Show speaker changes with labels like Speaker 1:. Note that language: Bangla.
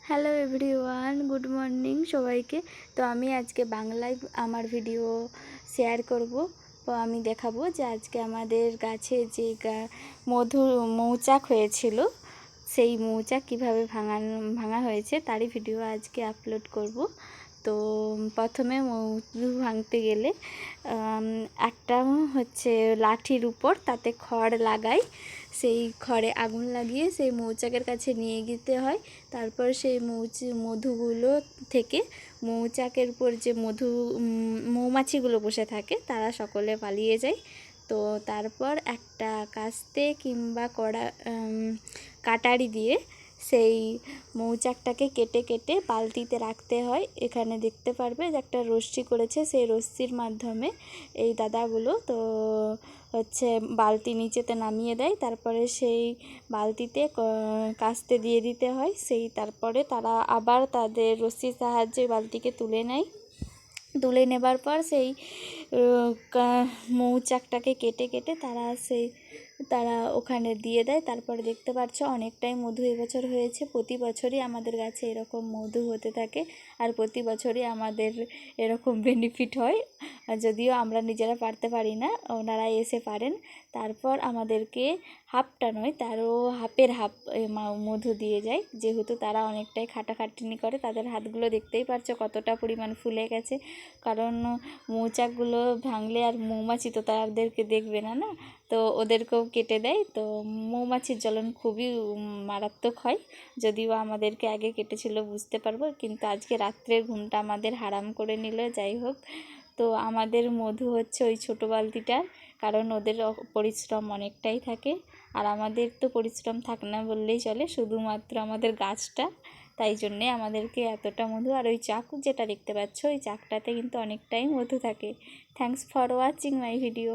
Speaker 1: হ্যালো এভরিওয়ান, গুড মর্নিং সবাইকে। তো আমি আজকে বাংলায় আমার ভিডিও শেয়ার করব। তো আমি দেখাবো যে আজকে আমাদের গাছে যে মৌচাক হয়েছিল, সেই মৌচাক কীভাবে ভাঙা হয়েছে তারই ভিডিও আজকে আপলোড করব। তো প্রথমে মধু ভাঙতে গেলে একটা লাঠির উপর তাতে খড় লাগাই, সেই খড়ে আগুন লাগিয়ে সেই মৌচাকের কাছে নিয়ে যেতে হয়। তারপর সেই মধুগুলো থেকে মৌচাকের উপর যে মৌমাছিগুলো বসে থাকে তারা সকলে পালিয়ে যায়। তো তারপর একটা কাস্তে কিংবা কাটারি দিয়ে সেই মৌচাকটাকে কেটে কেটে বালতিতে রাখতে হয়। এখানে দেখতে পারবে যে একটা রশ্মি করেছে, সেই রশ্মির মাধ্যমে এই দাদাগুলো বালতি নিচেতে নামিয়ে দেয়। তারপরে সেই বালতিতে কাস্তে দিয়ে দিতে হয়, তারপরে তারা আবার তাদের রশ্মির সাহায্যে বালতিকে তুলে নেবার পর সেই মৌচাকটাকে কেটে কেটে তারা ওখানে দিয়ে দেয়। তারপরে দেখতে পাচ্ছ অনেকটাই মধু এবছর হয়েছে। প্রতি বছরই আমাদের গাছে এরকম মধু হতে থাকে, আর প্রতি বছরই আমাদের এরকম বেনিফিট হয়। যদিও আমরা নিজেরা পারতে পারি না, ওনারা এসে পারেন। তারপর আমাদেরকে হাফটা নয়, তারও হাফের হাফ মধু দিয়ে যায়, যেহেতু তারা অনেকটাই খাটাখাটনি করে। তাদের হাতগুলো দেখতেই পারছো কতটা পরিমাণ ফুলে গেছে, কারণ মৌচাকগুলো ভাঙলে আর মৌমাছি তো তাদেরকে দেখবে না, তো ওদেরকেও কেটে দেয়। তো মৌমাছির জ্বলন খুবই মারাত্মক হয়। যদিও আমাদেরকে আগে কেটেছিল বুঝতে পারবো, কিন্তু আজকে রাত্রের ঘুমটা আমাদের হারাম করে নিল। যাই হোক, তো আমাদের মধু ওই ছোটো বালতিটার, কারণ ওদের পরিশ্রম অনেকটাই থাকে, আর আমাদের তো পরিশ্রম থাকে না বললেই চলে, শুধুমাত্র আমাদের গাছটা। তাই জন্যে আমাদেরকে এতটা মধু। আর ওই চাক যেটা দেখতে পাচ্ছ, ওই চাকটাতে কিন্তু অনেকটাই মধু থাকে। Thanks for watching my video.